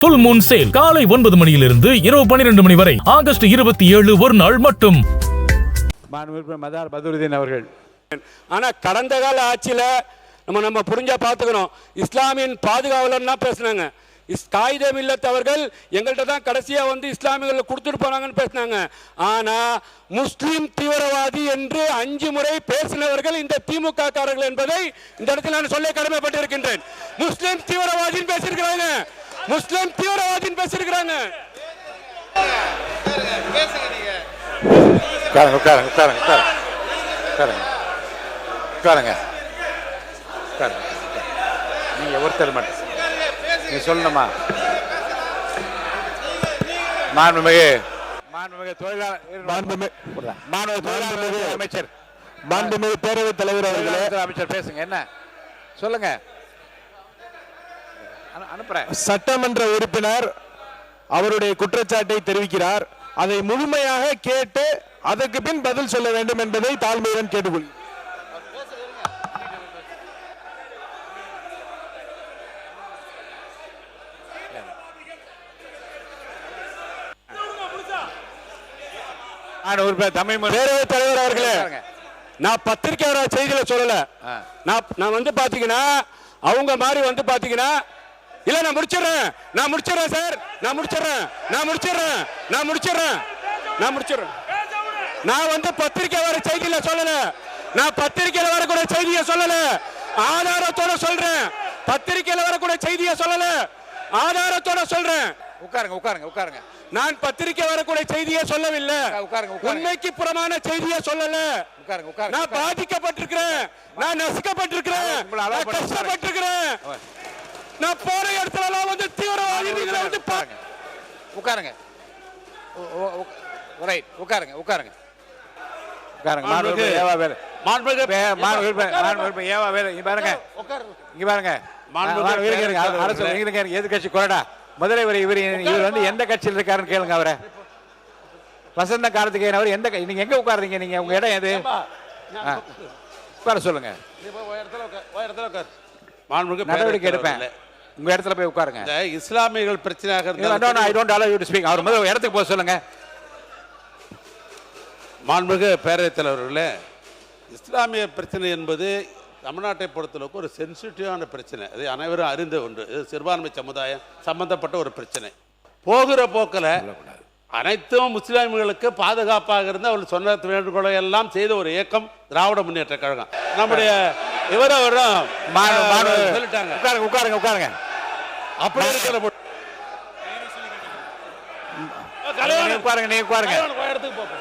Full Moon sale காலை 9 மணியிலிருந்து இரவு 12 மணி வரை ஆகஸ்ட் 27 ஒரு நாள் மட்டும். மதார் பதுருதீன் அவர்கள். ஆனா கடந்த கால ஆட்சியில நம்ம புரிஞ்சா பார்த்துக்கணும். இஸ்லாமியின் பாதுகாவலர்னா பேசினாங்க. காயிதே மில்லத் அவர்கள் எங்கள்கிட்ட தான் கடைசியா வந்து இஸ்லாமியர்களை கொடுத்துட்டு போனாங்கன்னு பேசினாங்க. ஆனா முஸ்லிம் தீவிரவாதி என்று 5 முறை பேசினவர்கள் இந்த திமுக காரர்கள் என்பதை இந்த இடத்தில் நான் சொல்ல கடமைப்பட்டிருக்கின்றேன். முஸ்லிம் தீவிரவாதின்னு பேசியிருக்கிறாங்க. முஸ்லிம் தீவிரவாதின்னு பேசியிருக்கிறாங்க. நீங்க ஒருத்தர் மட்டும் நீ சொல்லணுமா? மாண்புமிகு அமைச்சர், மாண்புமிகு பேரவைத் தலைவர் அவர்களே, அமைச்சர் பேசுங்க. என்ன சொல்லுங்க? அனுப்புறேன். சட்டமன்ற உறுப்பினர் அவருடைய குற்றச்சாட்டை தெரிவிக்கிறார். அதை முழுமையாக கேட்டு அதற்கு பின் பதில் சொல்ல வேண்டும் என்பதை தாழ்மையுடன் கேட்டுக்கொள்கிறேன். பேரவைத் தலைவர் அவர்களே, நான் பத்திரிகையாளர் செய்தியில சொல்லல. நான் வந்து பாத்தீங்கன்னா அவங்க மாதிரி வந்து பாத்தீங்கன்னா இல்ல நான் முடிச்சிடுறேன் சார், நான் வந்து பத்திரிகையாளர் செய்தியில சொல்லல. நான் பத்திரிகையில வரக்கூடிய செய்தியை சொல்லல, ஆதாரத்தோட சொல்றேன். பத்திரிகையில வரக்கூடிய செய்தியை சொல்லல, ஆதாரத்தோட சொல்றேன். உட்காருங்க. நான் பத்திரிகை வரக்கூடிய செய்தியை சொல்லவில்லை. உண்மைக்கு புறமான செய்தியை சொல்லல. நான் பாதிக்கப்பட்டிருக்கிறேன், நான் நசுக்கப்பட்டிருக்கிறேன், நான் கஷ்டப்பட்டிருக்கிறேன். நான் போற இடத்துல எல்லாம் வந்து தீவிரவாதி வந்து உட்காருங்க. எதிர்கட்சி கொறடா முதல்வர் இவர் வந்து எந்த கட்சியில் இருக்காருன்னு கேளுங்க. அவரை வசந்த காலத்துக்கு அவர் எந்த நீங்க எங்க உட்காருறீங்க? நீங்க உங்க இடம் எது? உட்கார சொல்லுங்க. நடவடிக்கை எடுப்பேன். உங்க இடத்துல போய் உட்காருங்க. இஸ்லாமியர்கள் பிரச்சனையாக அவர் முதல்ல இடத்துக்கு போக சொல்லுங்க. மாண்புமிகு பேரவைத் தலைவர்களே, இஸ்லாமிய பிரச்சனை என்பது தமிழ்நாட்டை பொறுத்தளவுக்கு ஒரு சென்சிட்டிவான பிரச்சனை. அது அனைவரும் அறிந்த ஒன்று. இது சிறுபான்மை சமுதாயம் சம்பந்தப்பட்ட ஒரு பிரச்சனை. போகிற போக்கில் அனைத்தும் முஸ்லிம்களுக்கு பாதுகாப்பாக இருந்து அவர்கள் சொன்ன வேண்டுகோளை எல்லாம் செய்த ஒரு இயக்கம் திராவிட முன்னேற்ற கழகம். நம்முடைய இவரும் சொல்லிட்டாங்க. உட்காருங்க. அப்படி இருக்கிற நீங்க உட்காருங்க. இடத்துக்கு போங்க.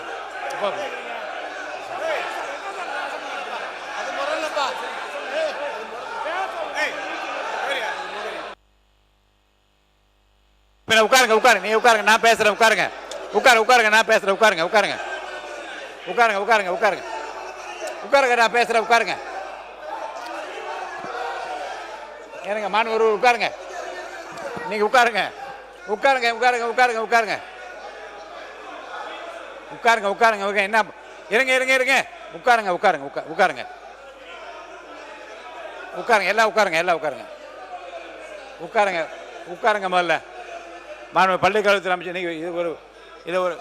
உட்காருங்க. நீ உட்காருங்க. நான் பேசுறேன். உட்காருங்க. நான் பேசுறேன். உட்காருங்க. நான் பேசுறேன். உட்காருங்க. ஏனுங்க மாணவர் உட்காருங்க. நீங்க உட்காருங்க. என்ன இருங்க. உட்காருங்க. எல்லாம் உட்காருங்க. முதல்ல மாணவ பள்ளிக்கல்வித்துறை அமைச்சர் இது ஒரு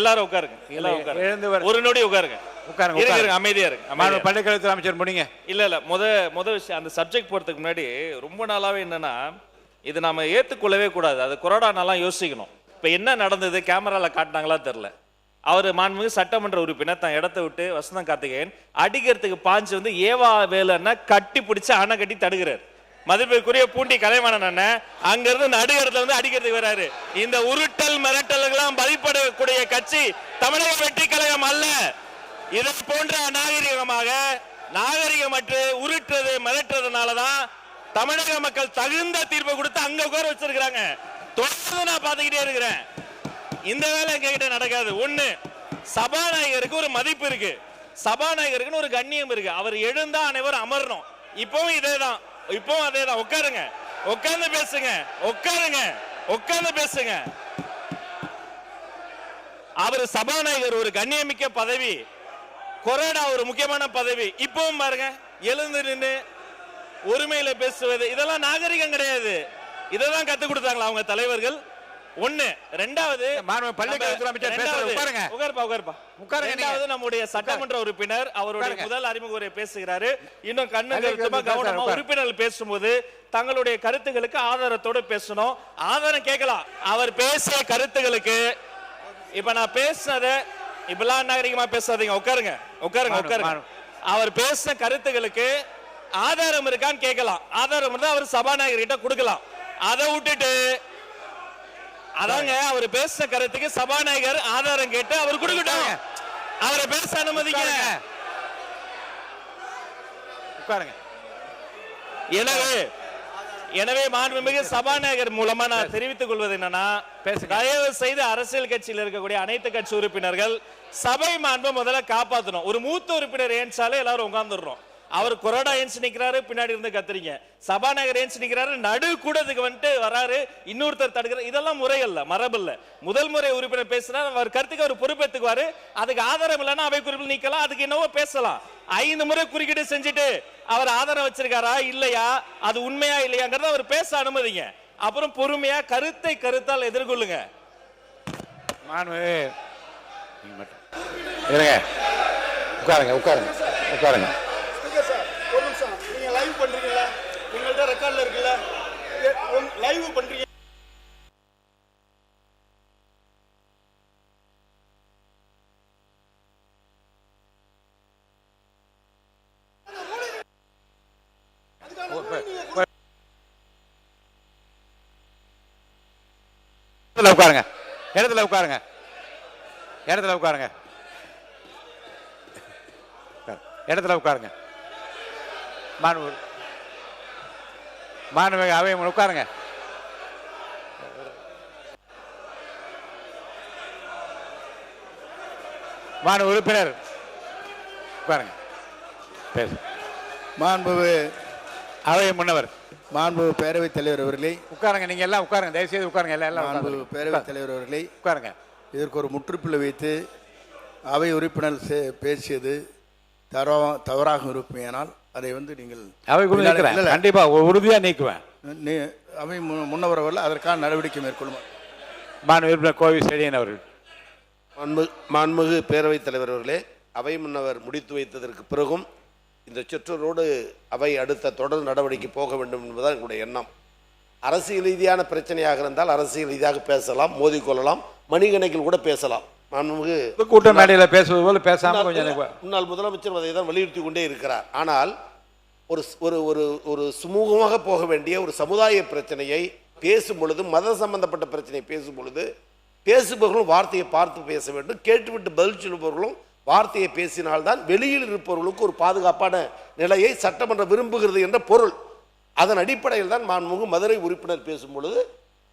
எல்லாரும் உட்காருங்க. ஒரு நொடி உட்காருங்க. அமைதியா இருக்கு. மாணவ பள்ளிக்கல்வித்துறை அமைச்சர் முடிங்க. இல்ல முத விஷயம் அந்த சப்ஜெக்ட் போறதுக்கு முன்னாடி ரொம்ப நாளாவே என்னன்னா இது நாம ஏத்துக்கொள்ளவே கூடாது. அது கொரோனாலாம் யோசிக்கணும். இப்ப என்ன நடந்தது கேமரால காட்டினாங்களா தெரியல. அவர் மாண்புமிகு சட்டமன்ற உறுப்பினர் தன் இடத்தை விட்டு வசந்தம் கார்த்திகேயன் அடிக்கிறதுக்கு பாஞ்சு வந்து ஏவா வேலைன்னா கட்டி பிடிச்சு அணை கட்டி தடுக்கிறார். மதிப்பிற்குரிய பூண்டி கலைவாணன் அண்ணன் அங்கிருந்து நடுகிறதுல வந்து அடிக்கிறதுக்கு வராரு. இந்த உருட்டல் மிரட்டல்களாம் பதிப்படக்கூடிய கட்சி தமிழக வெற்றி கழகம் அல்ல. இதை போன்ற நாகரிகமற்று உருட்டுறது மிரட்டுறதுனாலதான் தமிழக மக்கள் தகுந்த தீர்ப்பை கொடுத்து அங்க உட்கார வச்சிருக்கிறாங்க. தொடர்ந்து நான் பார்த்துக்கிட்டே இருக்கிறேன். இந்த வேலை எங்ககிட்ட நடக்காது. ஒண்ணு, சபாநாயகருக்கு ஒரு மதிப்பு இருக்கு, சபாநாயகருக்கு ஒரு கண்ணியம் இருக்கு. அவர் எழுந்தா அனைவரும் அமரணும். இப்பவும் இதேதான், உட்காருங்க. உட்கார்ந்து பேசுங்க. அவர் சபாநாயகர் ஒரு கண்ணியமிக்க பதவி, கொரோனா ஒரு முக்கியமான பதவி. இப்பவும் பாருங்க எழுந்து நின்று ஒருமையில பேசுவது இதெல்லாம் நாகரிகம் கிடையாது. இததான் கத்து கொடுத்தாங்களா அவங்க தலைவர்கள்? ஒண்ணு. ரெண்டாவது, பள்ளிக்கல்வித்துறை அமைச்சர் பேசுறாரு. உட்காருங்க. உட்காருங்க. ரெண்டாவது, நம்முடைய சட்டமன்ற உறுப்பினர் அவருடைய முதல் அறிமுக உரை பேசுகிறாரு. இன்னும் கண்ணு கருத்துமா கவனமா உறுப்பினர்கள் பேசும்போது தங்களுடைய கருத்துக்களுக்கு ஆதாரத்தோட பேசணும். ஆதாரம் கேட்கலாம். அவர் பேசிய கருத்துக்களுக்கு இப்ப நான் பேசுனத இப்பெல்லாம் நாகரிகமா பேசாதீங்க. உட்காருங்க. அவர் பேசின கருத்துக்களுக்கு ஆதாரம் இருக்கான்னு கேட்கலாம். ஆதாரம் இருந்தா அவர் சபாநாயகர் கிட்ட கொடுக்கலாம். அதை விட்டுட்டு அதாங்க அவர் பேசின கருத்துக்கு சபாநாயகர் ஆதாரம் கேட்டு அவர் கொடுக்கட்டும். அவரை பேச அனுமதிங்க. எனவே மாண்புமிகு சபாநாயகர் மூலமா நான் தெரிவித்துக் கொள்வது என்னன்னா, தயவு செய்து அரசியல் கட்சியில் இருக்கக்கூடிய அனைத்து கட்சி உறுப்பினர்கள் சபை மாண்பை முதல்ல காப்பாற்றணும். ஒரு மூத்த உறுப்பினர் ஏன்சாலே எல்லாரும் உட்கார்ந்துடுறோம். அவர் கொரோனா ஏன்ஸ் நிக்கிறாரு, பின்னாடி இருந்து கத்துறீங்க. சபாநாயகர் ஏன்ஸ் நிக்கிறாரு, நடு கூடத்துக்கு வந்துட்டு வராரு, இன்னொருத்தர் தடுக்கிறார். இதெல்லாம் முறை இல்ல, மரபு இல்ல. முதல் முறை உறுப்பினர் பேசுறாரு, அவர் கருத்துக்கு அவர் பொறுப்பேற்றுக்குவாரு. அதுக்கு ஆதாரம் இல்லைன்னா அவை குறிப்பில் நீக்கலாம், அதுக்கு என்னவோ பேசலாம். 5 முறை குறுக்கீடு செஞ்சுட்டு அவர் ஆதாரம் வச்சிருக்காரா இல்லையா, அது உண்மையா இல்லையாங்கிறத அவர் பேச அனுமதிங்க. அப்புறம் பொறுமையா கருத்தால் எதிர்கொள்ளுங்க. உட்காருங்க. ஒரு நிமிஷம், நீங்க லைவ் பண்றீங்கல்ல, உங்கள்ட்ட ரெக்கார்ட்ல இருக்குல்ல, லைவ் பண்றீங்க. இடத்துல உட்காருங்க. மாண்புமிகு அவை உட்காருங்க. மாண்பு உறுப்பினர் உட்காருங்க. மாண்புமிகு அவை முன்னவர், மாண்புமிகு பேரவைத் தலைவர் அவர்களே, உட்காருங்க. நீங்க எல்லாம் உட்காருங்க, தயவுசெய்து உட்காருங்க. எல்லாம் மாண்புமிகு பேரவைத் தலைவர் அவர்களே, உட்காருங்க. இதற்கு ஒரு முற்றுப்புள்ளி வைத்து அவை உறுப்பினர் பேசியது தவறாக இருப்பேனால் அதை நீங்கள் அவை கண்டிப்பா உறுதியா நீக்குவேன். அவை முன்னவர் அவர்கள் அதற்கான நடவடிக்கை மேற்கொள்ளும். மாண்பு உறுப்பினர் கோவி செழியன் அவர்கள். மாண்புமிகு பேரவைத் தலைவர் அவர்களே, அவை முன்னவர் முடித்து வைத்ததற்கு பிறகும் இந்த சொற்றொடரோடு அவை அடுத்த தொடர் நடவடிக்கை போக வேண்டும் என்பதுதான் எங்களுடைய எண்ணம். அரசியல் ரீதியான பிரச்சனையாக இருந்தால் அரசியல் ரீதியாக பேசலாம், மோதிக்கொள்ளலாம், மணிக்கணக்கில் கூட பேசலாம். மாண்புமிகு கூட்ட மேடையில் பேசுவது போல பேசாம முன்னாள் முதலமைச்சர் அதை தான் வலியுறுத்தி கொண்டே இருக்கிறார். ஆனால் ஒரு ஒரு ஒரு சுமூகமாக போக வேண்டிய ஒரு சமுதாய பிரச்சனையை பேசும் பொழுது, மத சம்பந்தப்பட்ட பிரச்சனையை பேசும் பொழுது பேசுபவர்களும் வார்த்தையை பார்த்து பேச வேண்டும், கேட்டுவிட்டு பதில் சொல்லுபவர்களும் வார்த்தையை பேசினால்தான் வெளியில் இருப்பவர்களுக்கு ஒரு பாதுகாப்பான நிலையை சட்டமன்றம் விரும்புகிறது என்ற பொருள். அதன் அடிப்படையில் தான் மாண்புமிகு மதுரை உறுப்பினர் பேசும் பொழுது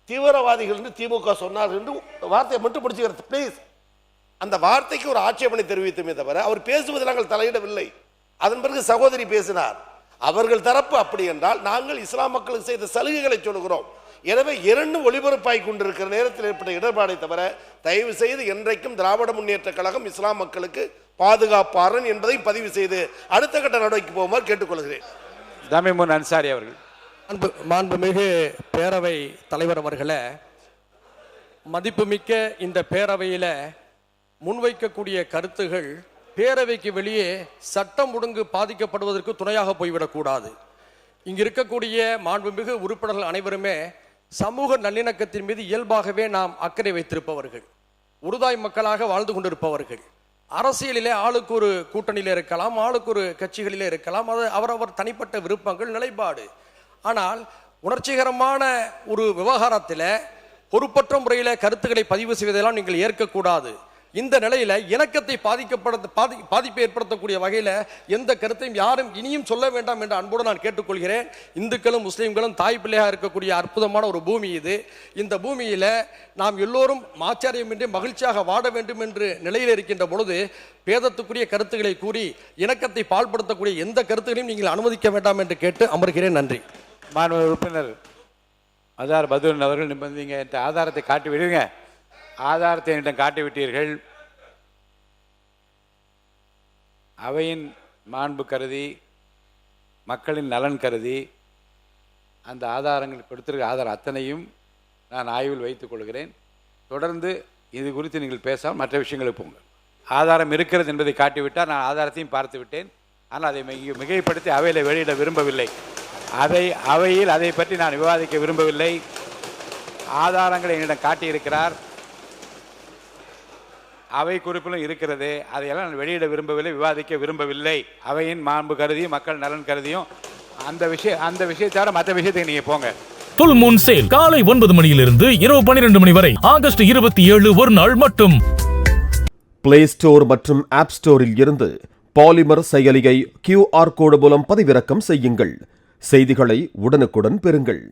தீவிரவாதிகள் என்று திமுக சொன்னார் என்று வார்த்தையை மட்டும் பிடிச்சுக்கிறது. பிளீஸ், அந்த வார்த்தைக்கு ஒரு ஆட்சேபனை தெரிவித்தமே தவிர அவர் பேசுவதில் நாங்கள் தலையிடவில்லை. அதன் பிறகு சகோதரி பேசினார். அவர்கள் தரப்பு அப்படி என்றால் நாங்கள் இஸ்லாம் மக்களுக்கு செய்த சலுகைகளை சொல்கிறோம். எனவே இரண்டு ஒளிபரப்பாய் கொண்டிருக்கிற நேரத்தில் ஏற்பட்ட இடர்பாடை தவிர தயவு செய்து என்றைக்கும் திராவிட முன்னேற்ற கழகம் இஸ்லாம் மக்களுக்கு பாதுகாப்பாரன் என்பதை பதிவு செய்து அடுத்த கட்ட நடவடிக்கை போகுமாறு கேட்டுக்கொள்கிறேன். தமிமுன் அன்சாரி அவர்கள். மாண்புமிகு பேரவை தலைவர் அவர்களே, மதிப்புமிக்க இந்த பேரவையில் முன்வைக்கக்கூடிய கருத்துகள் பேரவைக்கு வெளியே சட்டம் ஒழுங்கு பாதிக்கப்படுவதற்கு துணையாக போய்விடக்கூடாது. இங்கு இருக்கக்கூடிய மாண்புமிகு உறுப்பினர்கள் அனைவருமே சமூக நல்லிணக்கத்தின் மீது இயல்பாகவே நாம் அக்கறை வைத்திருப்பவர்கள், உருதாய் மக்களாக வாழ்ந்து கொண்டிருப்பவர்கள். அரசியலிலே ஆளுக்கு ஒரு கூட்டணியில் இருக்கலாம், ஆளுக்கு ஒரு கட்சிகளிலே இருக்கலாம், அது அவரவர் தனிப்பட்ட விருப்பங்கள், நிலைப்பாடு. ஆனால் உணர்ச்சிகரமான ஒரு விவகாரத்தில் பொறுப்பற்ற முறையில் கருத்துக்களை பதிவு செய்வதெல்லாம் நீங்கள் ஏற்கக்கூடாது. இந்த நிலையில இணக்கத்தை பாதிப்பை ஏற்படுத்தக்கூடிய வகையில் எந்த கருத்தையும் யாரும் இனியும் சொல்ல வேண்டாம் என்று அன்போடு நான் கேட்டுக்கொள்கிறேன். இந்துக்களும் முஸ்லீம்களும் தாய் பிள்ளையாக இருக்கக்கூடிய அற்புதமான ஒரு பூமி இது. இந்த பூமியில நாம் எல்லோரும் ஆச்சாரியமின்றி மகிழ்ச்சியாக வாட வேண்டும் என்று நிலையில் இருக்கின்ற பொழுது பேதத்துக்குரிய கருத்துக்களை கூறி இணக்கத்தை பால்படுத்தக்கூடிய எந்த கருத்துக்களையும் நீங்கள் அனுமதிக்க வேண்டாம் என்று கேட்டு அமர்கிறேன். நன்றி. மாண்பு உறுப்பினர் அதார் பதுரன் அவர்கள், நீங்க ஆதாரத்தை காட்டி விடுங்க. ஆதாரத்தை என்னிடம் காட்டிவிட்டீர்கள். அவையின் மாண்பு கருதி, மக்களின் நலன் கருதி அந்த ஆதாரங்கள் கொடுத்திருக்க ஆதாரம் அத்தனையும் நான் ஆய்வில் வைத்துக் கொள்கிறேன். தொடர்ந்து இது குறித்து நீங்கள் பேசாமல் மற்ற விஷயங்களுக்கு போங்க. ஆதாரம் இருக்கிறது என்பதை காட்டிவிட்டால் நான் ஆதாரத்தையும் பார்த்து விட்டேன். ஆனால் அதை மிகைப்படுத்தி அவையில் வெளியிட விரும்பவில்லை. அவையில் அதை பற்றி நான் விவாதிக்க விரும்பவில்லை. ஆதாரங்களை என்னிடம் காட்டியிருக்கிறார், அவை குறிப்பிலும் இருக்கிறது. அதையெல்லாம் நான் வெளியிட விரும்பவில்லை, விவாதிக்க விரும்பவில்லை. அவையின் மாண்பு கருதியும் மக்கள் நலன் கருதியும் அந்த விஷயத்தை தவிர மற்ற விஷயத்துக்கு நீங்க போங்க. ஃபுல் மூன் சேல் காலை 9 மணியிலிருந்து இரவு 12 மணி வரை ஆகஸ்ட் 27 ஒரு நாள் மட்டும். பிளே ஸ்டோர் மற்றும் ஆப் ஸ்டோரில் இருந்து பாலிமர் செயலியை QR கோடு மூலம் பதிவிறக்கம் செய்யுங்கள். செய்திகளை உடனுக்குடன் பெறுங்கள்.